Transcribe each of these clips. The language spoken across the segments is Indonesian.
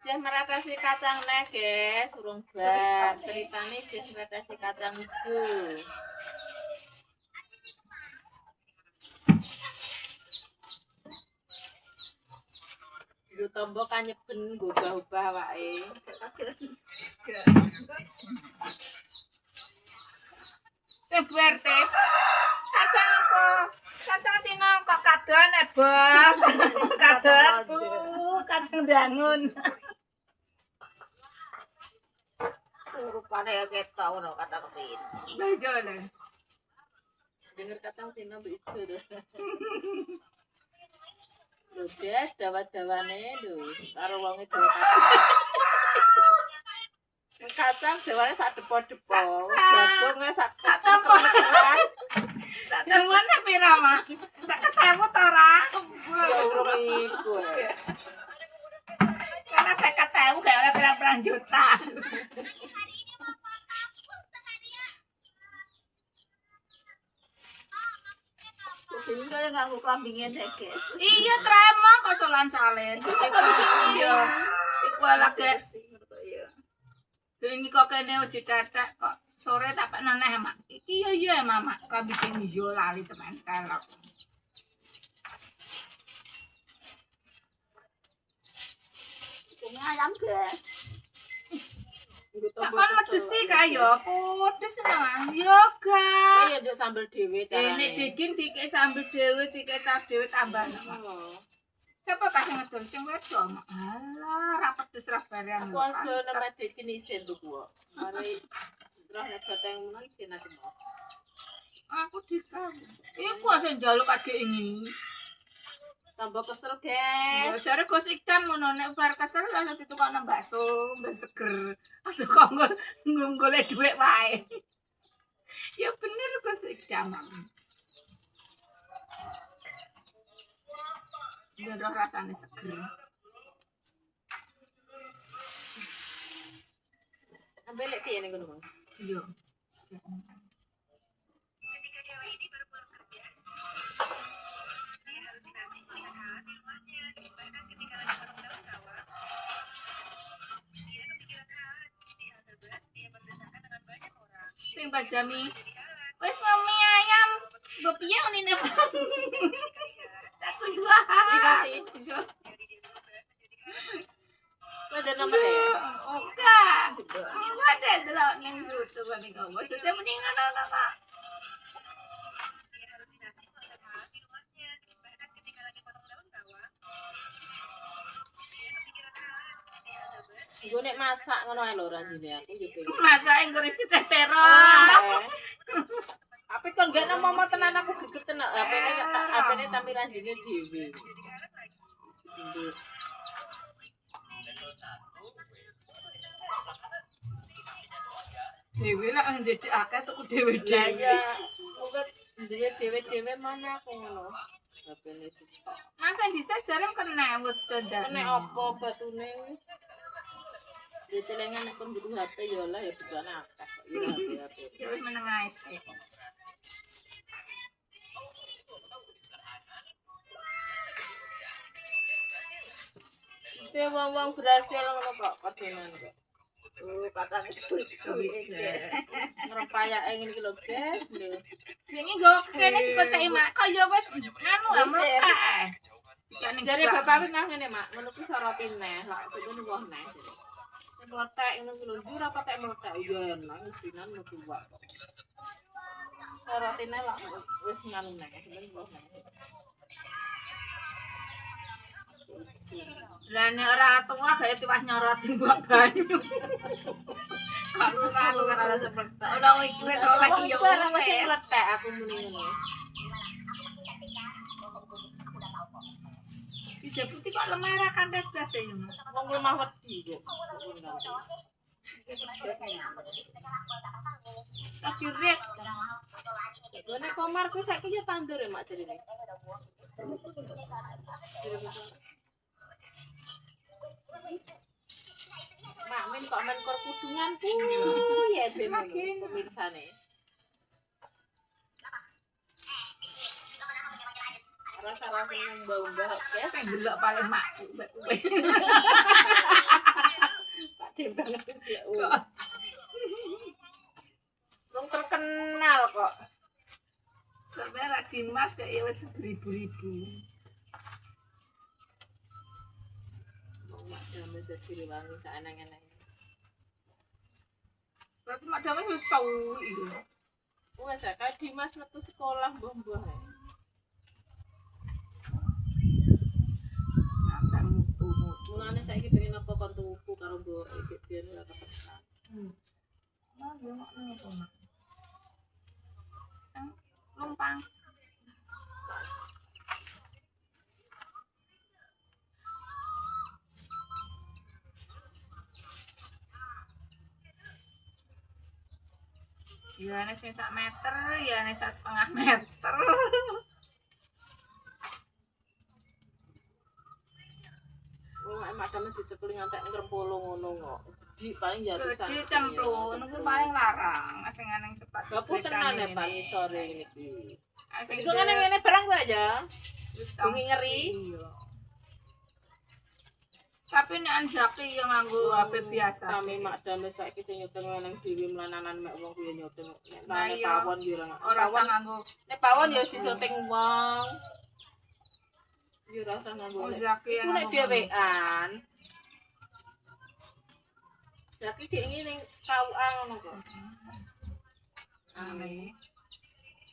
Jeh meratasi kacang neh, guys, urung bar. Ceritane jeh meratasi kacang ijo. Yo tombo kanyeben ngubah-ubah wae. BRT. Kacang apa? Kacang Cina kok kadon Bos. Kadon Bu, kacang dangun. Rupane ketok ngono kata kepin. Lah iya lho. Denger kacang Cina mbok ijo lho. Lho, guys, dawa-dawane lho, karo wong itu kacang. Kacang dawane sak depo-depo. Jagung sak tempo. Sak temone pira, Mak? 50.000 ta ora? Ya urung iku. Karena 50.000 gak oleh pirang-pirang juta. Ini kaya nganggo klambingan ya, guys. Iya, tremo kok solan salin. Iya. Iku lagi. Ini kok kene uji tetek kok sore tak neh Mak. Iki iya Mama, klambing ijo lali temen kelok. Ini ayam, guys. Tak kon medesi kaya pedes nang. Yo gak. Iya, nduk sambel dhewe carane. Nek digin dikek sambel dhewe, dikecap dhewe tambah. Siapa kasih ngedol sing wedok? Alah, ra pedes ra barang. Aku asal nama dikin isin tuh gua. Mari terus nek batang menang isin aku mau. Aku dikau. Iku asal njaluk adek ini. Tambah kesel, guys. Jare Gus Ikdam ngono nek bar kesel lha ditukokno bakso ben seger. Aja kok golek dhuwit wae. Ya bener Gus Ikdam. Biar rasane seger. Ambil lek tiene ngono, Bang. Iya. Ketika cewek ini baru pulang kerja, dia halusinasi melihat di rumahnya. Bahkan ketika lagi bareng kawan-kawan, dia kepikiran di halte bus dia berdesakan dengan banyak orang. Sing pajami. Wis ngemi ayam. Mbok piye unine, Bang? Satu dua. Dikati. Iso. Ada nomor ya? Enggak. Ada delok ning YouTube ning ngono. Jadi mendingan ana Pak. Dia halusinasi melihat di rumahnya. Bahkan ketika lagi potong daun bawang, dia kepikiran di halte bus. Gue nek masak ngono ae lho ranjine aku yo pengen. Masak engko isi teh tero. Apa kon gak nang momo tenan aku greget tenan. HP-ne tapi ranjine dhewe. Dewe lah ndedek akeh tuku dhewe Lah dhewe. ya, muga dhewe mana aku ngono. HP-ne ditok. Masa dhisik jarem kena wis dandan. Nek apa batune? Ya celengan nek kon butuh HP ya lah ya budane akeh kok ya HP. Ya wis meneng ae sih. Te wong-wong berhasil ngono kok kadenan kok. Kacang itu. Ngrepayake ngene iki lho, guys. Lho. Ini nggo kene dikoceki Mak. Kok ya wis anu amrek. Jare bapak wis nang ngene, Mak. Ngono kuwi sorotin neh, lak sing woh neh. Sing meletek ngono kuwi lho, njur apa tek meletek ya nang isinan metu wae. Sorotin neh lak wis nganu neh, sing woh neh. Lah nek ora tua gak tiwas nyorotin buat banyu. Kalau ora seperti. Ora iki wis lagi yo. Barang wis meletek aku muni ngono. Dijebuti kok lemah kan tes ya. Wong lemah wedi kok. Lagi ret. Nek Komar ku saiki ya tandur ya Mak jarine. Mak men kok men kor kudungan ku ya ben pemirsane. Rasa-rasa yang bau-bau guys. Sing delok paling mak. banget ya. Wong terkenal kok. Sebenarnya Dimas kayak wis ribu-ribu. Wong mak dame sediri wangi sak eneng-eneng. Berarti madame wis suwi lho. Wes kae Dimas metu sekolah mbah-mbah. Sampai mutu. Mulane saiki pengen apa kon tuku karo mbok iki biyen ora ketekan. Nah, yo ngono kok. Lumpang. Ya nek sing sak meter, ya nek sak setengah meter. Wong mak dame dicekli ngantek ngrempolo ngono kok. Di paling ya bisa. Gede cemplung, niku paling larang. Sing aneh cepat. Bapu tenan ya Pak sore iki. Sing Iku ngene-ngene barang kok aja. Bengi ngeri. Iya. Tapi nek Anjaki yang nganggo HP biasa. Kami mak dame saiki sing nyuting nang dhewe mlananan mek wong kuwi nyuting. Nah, Nek iya. pawon yo Ora usah nganggo nek pawon ya disyuting wong. Yo ora usah nganggo. Anjaki yang Iku nek nganggo. dhewean. Saiki dhek ngene KUA ngono kok. Aneh.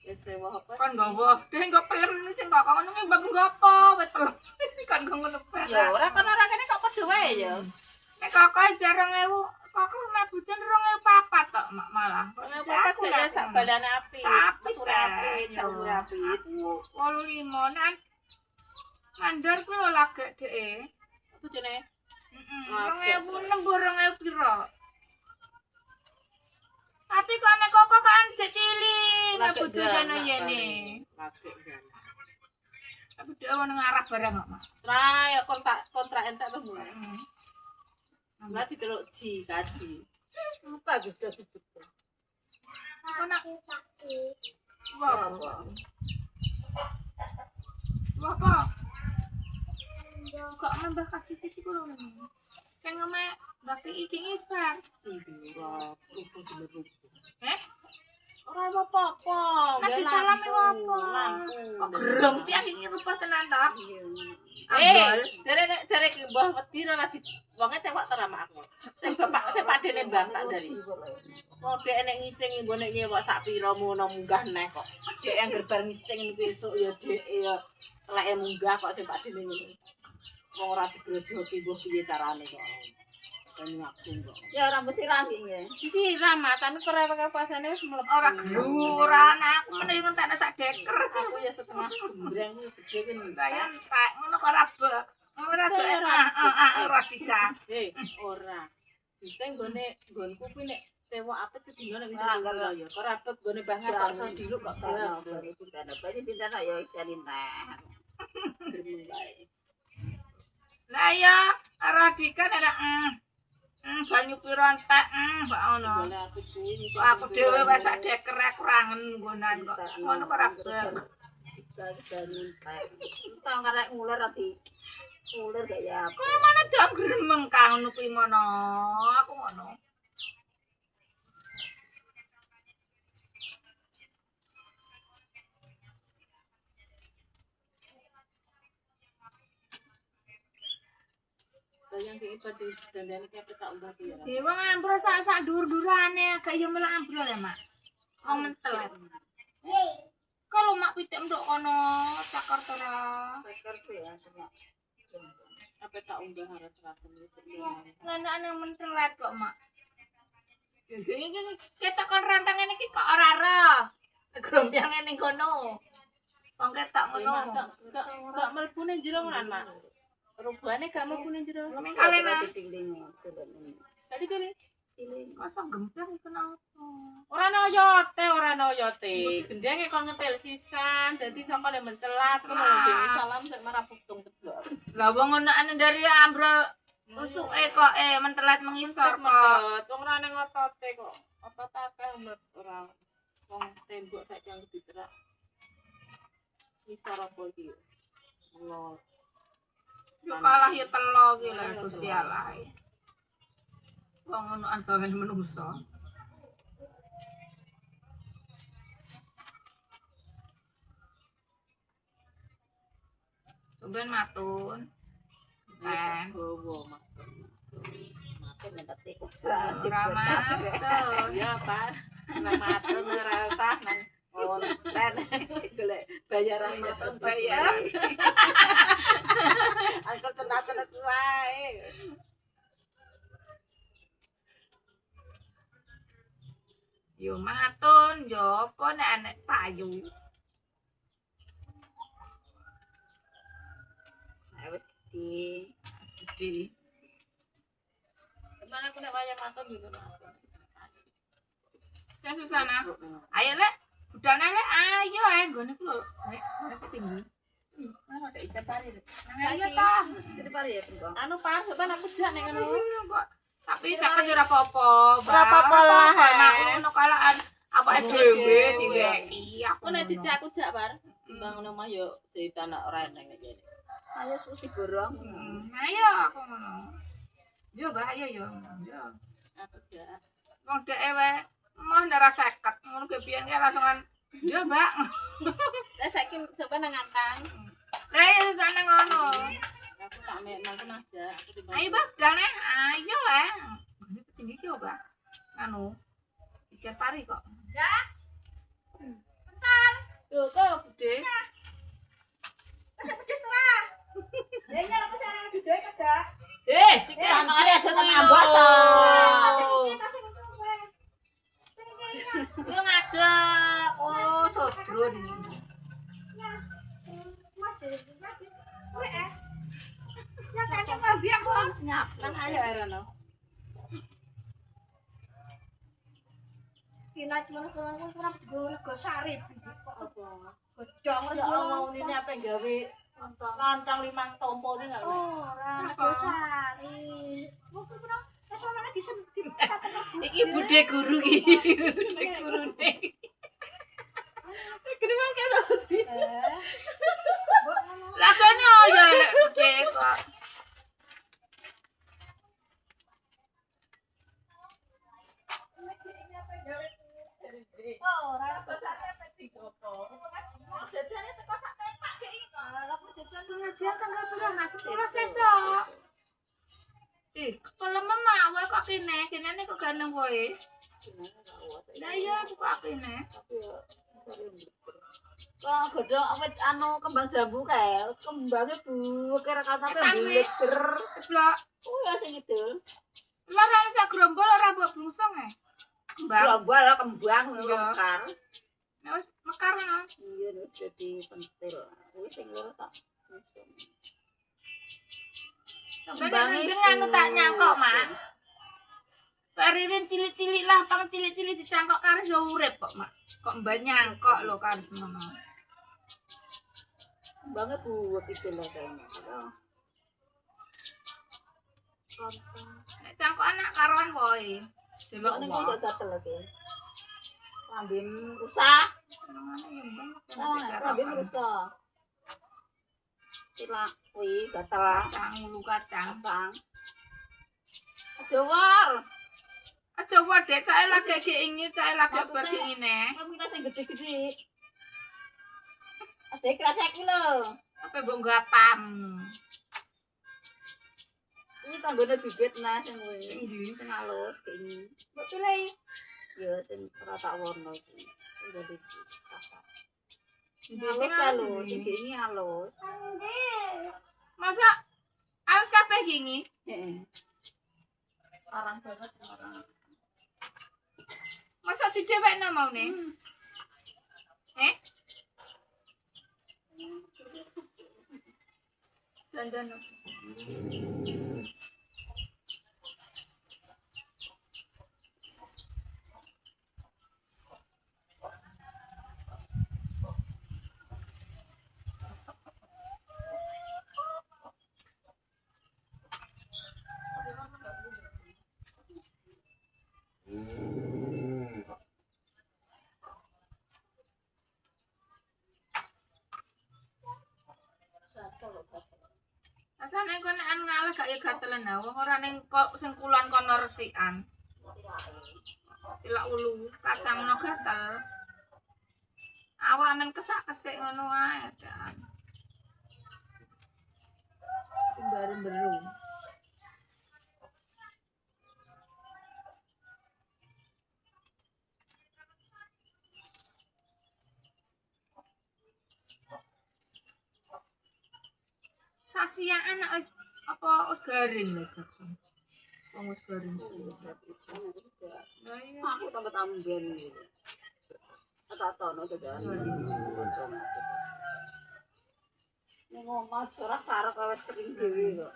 Wis sewa apa? Kon nggowo, dhewe nggo pelem sing kok ngono ki mbok nggo apa wit pelem. Kon nggo ngono barang. Ya ora kan ora kene kok padha wae ya. Nek kakak jarang 1000, kakak mebuten 2004 tok mak malah. Apa kok ya sak balane api. Apik, api, ya. campur api. 85 nan mandor ku lho lagek dhek. Apa jenenge? Heeh. 2006 2000 piro? Tapi kok nek kok kan cek cilik, mebut jono yene. Lagi jan. Tapi dhek ono ngarah barang kok, Mak. Nah, ya kontrak entek to mulai. Lah didelok ji kaji. Apa gitu gitu. Apa nak sakit? Wah, apa? Kok nambah kasih sih kulo ngono. Sing ngeme tapi iki isbar. Ora rupo jemerupo. Eh? Ora apa-apa. Nanti salame apa? Kok gerem piye iki rupa tenan to? Jare ki mbah wedi ora di wonge cewek ta mak aku. Sing bapak sing padene mbah tak dari. Kok dhek nek ngising nggone nyewak sak pira mono munggah neh kok. Dhek yang gerbar ngising niku esuk ya dhek ya teleke munggah kok sing padene ngono. Wong ora digrojoti mbuh piye carane kok. Kan ngaku kok. Ya ora mesti rami ya. Disiram matane kerewek pasane wis mlebu. Ora geluran aku meneh ngentekne sak deker. Aku ya setengah gembreng gede kan Kaya entek ngono kok ora bek. Ora Kaya dek. ora. Ora dicak. Ora. Dite nggone nggonku kuwi nek cewek apa sedina nek iso Ah, ngono ya. Kok rabet nggone banget kok iso diluk kok Kalau gelem. dari kita dapat ini tidak ya jadi nah. Gremeng bae. Lah ya, Radika ada banyu piro entek mbak ono. Boleh aku kuwi iso. Aku dhewe wis sak deker kurangen nggonan kok. Ngono kok ora bek. Kita dari kita ngarek nguler ati. Nguler gak ya. Kowe mana dam gremeng kang ngono kuwi ngono. Aku ngono. Bayang ki ibadah dandane ki apa tak umbah ki ya. Dewa ngambro sak dur-durane gak ya malah ambro ya, Mak. Wong mentelet. Kalau mak pitik ndok kono cakar ora. Peker tuh ya semua. Apa tak umbah harus rasem iki. Ngenane mentelet kok, Mak. Jadi iki ketok kon rantang ngene iki kok ora roh. Grombyang ngene kono. Wong ketok ngono. Enggak mlebu ning jero ngono, Mak. Rubane gak mlebu ning jero. Kalena. Tadi kene Kosong gempleng kenapa? ora ana oyote. Gendenge kon ngetel sisan, dadi saka nek mencelat kono dhewe salam sik marang putung teblok. Lah wong ngono ane dari ambro usuke kok mentelet mengisor kok. Wong ora ning otote kok. Otot akeh ora wong tembok saiki yang lebih cerak. Isor apa iki? Nol. Yo kalah ya telo ki lho Gusti Allah. Wong ono andangan menungso. Sampeyan matun. Kan. Gowo matur. Matur ngerti kok. Ora matun. Iya, Pak. Ora matur ora usah nang konten golek bayaran matur Bayar. Angkel cenat-cenat wae. Yo matun, yo apa nek anek payu. Nah, wis gede. Gede. Gimana aku nek wayang matur gitu matur. Ya Susana. Ayo lek, budalnya lek ayo nggone ku lho. Lek tinggi. Mana ada ijab pari. Ayo ta. Sini pare ya, Bro. Anu Pak, sampean aku jak nek ngono. Tapi sakit ora apa-apa. Ora apa-apa lah, Mak ngono kalaan awake dhewe diweki aku. Aku nek dijak aku jak, Par. Timbang ngono mah yo cerita nek ora eneng iki. Ayo susi borong. Ayo aku ngono. Yo Mbak, ayo yo. Yo. Aku jak. Wong dhek wae mah ndara 50 ngono ge pian ya langsungan. Yo Mbak. Lah saiki sampean nang ngantang. Lah ya sana ngono. Aku tak mek nang kena jak. Aku timbang. Ayo Mbak, dane ayo Ini tinggi ki Mbak. Anu. Ijar pari kok. Ya. Bentar. Tuh kok gede. Tiga anak hari aja aja nambah to. to. Yo ngadeg. Oh, sodron. Nang ayo Erono. Kina cuma kurang go sari. Apa? Godong Ya mau ini apa gawe lontong 5 tompo iki enggak? ora Siapa? go sari. Mungkin kurang sono lagi sedikit. Iki bude guru ki. Bude gurune. Kedepan kata tadi. Lah kene ya lek bude kok. Oh, ora pasane apa digopo. Jajane teko sak tepak iki kok. Pengajian tanggal pira Mas? Sepuluh sesok. Kalau mama wae kok kene nek kok ganeng wae. Lah iya aku kok kene. Wah, godhong awet anu kembang jambu kae. Kembange buker katape buleger. Ceblok. Oh, ya sing itu. Lara sak grombol ora mbok blungsong Mbak. Blombol kembang Iya. mekar. Nek wis mekar ngono. Iya, wis dadi pentil. Wis sing loro tak. Sampeyan anu tak nyangkok, Mak. Karirin cilik-cilik lah, pang cilik-cilik dicangkok karis yo urip kok, Mak. Kok mbak nyangkok lho karis ngono. Kembangnya buwek itu lah kayaknya. Nek cangkok anak karuan wae. Delok Ini wae. kok gatel lagi. Lambim rusak. Lambim rusak. Sila kuwi gatel. Kacang ulu kacang. Bang. Aja war. Aja wae dek cae lagi ingin cae lagi bagi ngene. Kamu kita sing gede-gede. Ada kerasa iki lho. Apa mbok gapam. Ini tanggone bibit nah sing kuwi. Endi? Sing halus kayak ini. Mbok pilih. Ya sing ora tak warna iki. Sing jadi kasar. Endi Halus sing kalau halus sing iki? ini halus. Masa halus kabeh gini? Heeh. Arang banget arang. Masa didewekno maune? Eh? Dandan. Asane kok nek ngalah gak ya gatelan wong ora ning kok sing kulon kono resikan. Tilak ulu kacang ngono gatel. Awak men kesak-kesik ngono ae. Baru baru. Sasiaan wis apa wis garing lho Jago. Wong wis garing sih. Lah iya. Aku tambah tamben gitu. Tak tono dadan. Ning omah sorak sarek wis sering dhewe kok.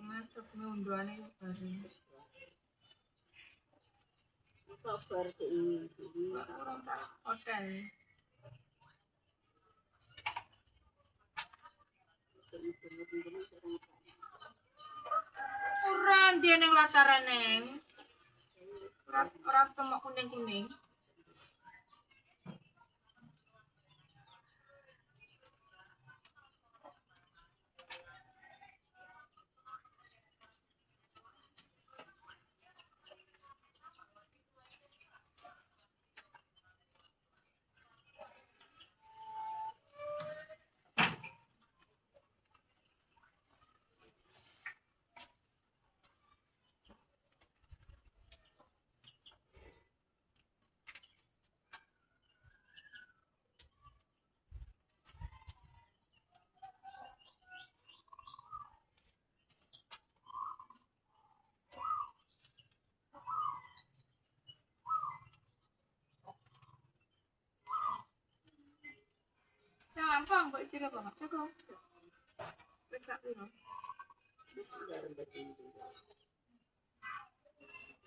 Masuk ngundane garing. Sabar iki. Hotel. Ora ndek ning lataran neng. Ora temok kuning-kuning. Sing lampang kok iki apa Mas Jago? Wis sak piro?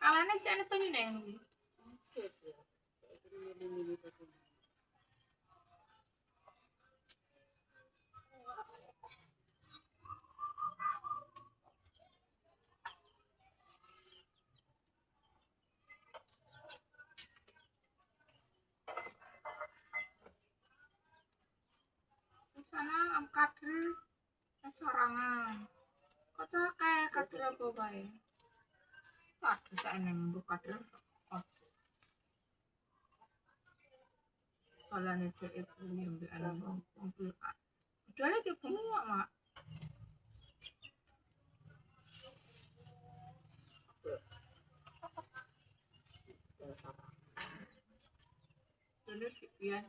Alane jane penyuneng kuwi. Sana am kader sorangan. Kok kayak kader apa bae? Kader sak nang mbok kader. Kalane cek kuwi mbek ana wong PK. Udah lagi bengok, Mak. Dene sik pian.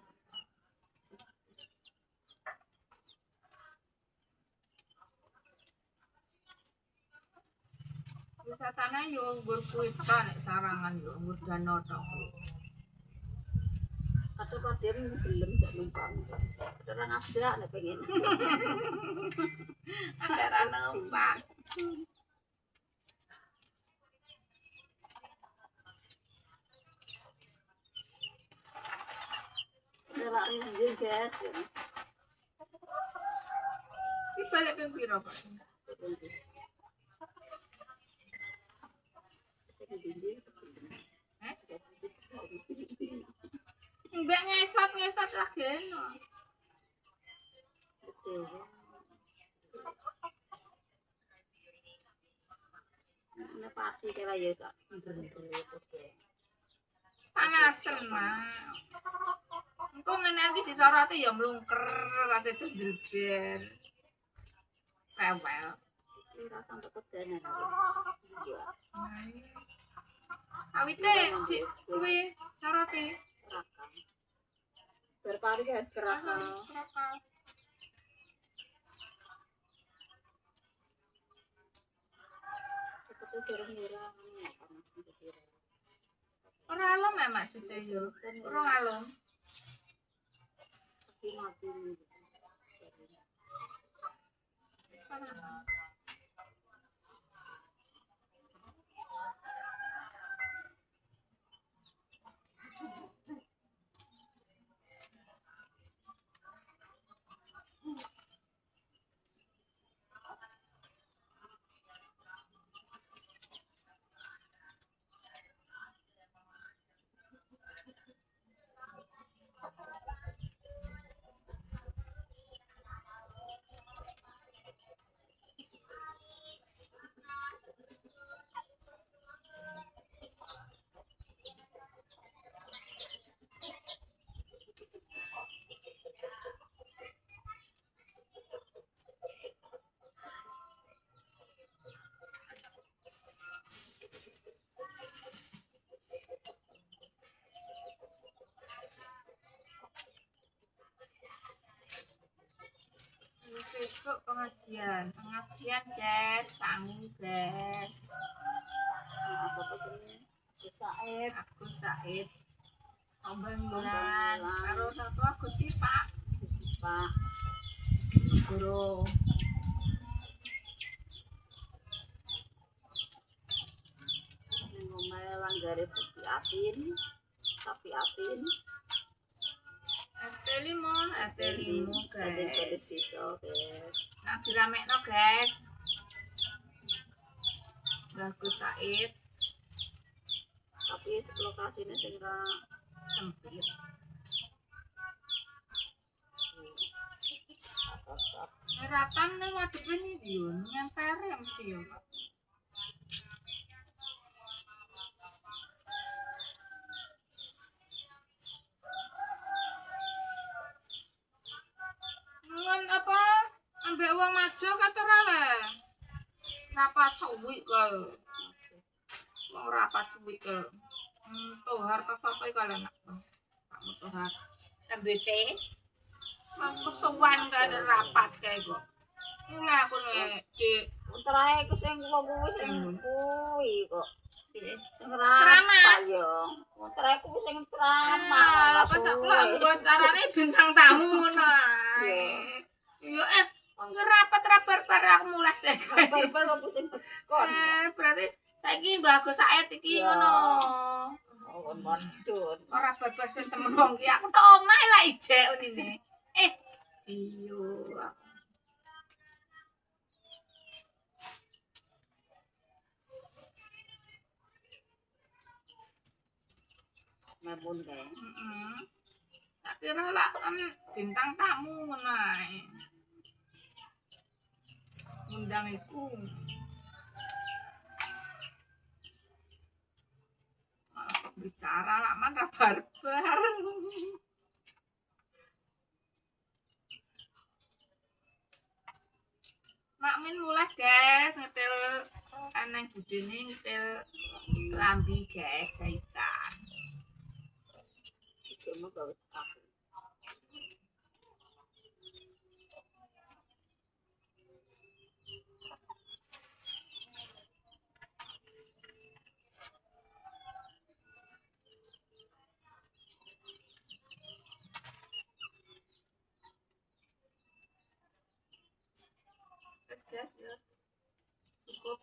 Wisatane yo nggur kuwi tok nek sarangan yo nggur danau tok. Kadang-kadang gelem jak numpang. Kadang ngajak nek pengen. Antara numpang. Delak rinjing guys. Iki balik ping piro, Pak? Mbak ngesot lagi no. Nek pati kira ya sak. Panasen, Mak. Engko ngene iki disoroti ya mlungker rasa dendel. Rewel. Ora sampe kedenan. Awite di kuwi sorote. Kerakang. Berpari ya kerakang. Itu jarang nyerang Ora alum ya maksudnya yo. Ora alum. tapi mati. besok pengajian guys, sangu guys. Nah, apa jenenge? Said. Aku Said Ombang Bulan. karo sapa aku sih Pak Pak. Guru. Ning omahe langgare putih asin. Sapi asin. Ate limo Daging pedes guys. iso, guys. Nah diramekno guys. Bagus Said Tapi lokasinya sing ra sempit. tetap. Meratan nang wadepe iki yo nyempere mesti yo. Ngon apa? Ambek wong majo kata ora le. Rapat suwi kae. Wong rapat suwi kae. Tohar ta sapa iki kale nak. Pak Tohar. MBC. Aku sowan kae rapat kae kok. Mulai aku nek di Terakhir ku sing kuwi sing kuwi kok. Sing ra Ceramah. apa yo. Terakhir ku sing ceramah. Pas aku lak buat carane bintang tamu ngono ae. Yo ngerapat-rapat para aku mulai sih. Barbar aku sing tekon. Berarti saiki bagus Said iki Ya. ngono. Oh, mondon. Ora babar sing temen wong ki aku tok omahe lah ijek unine. Iyo. Mabun kae. Tak kira lah kan bintang tamu ngono ae. Undang iku. Bicara lah mana barbar. Makmin mulai guys ngetil aneng budene ngetil lambi guys jahitan. Cuma gawe aku. Guys ya. Cukup.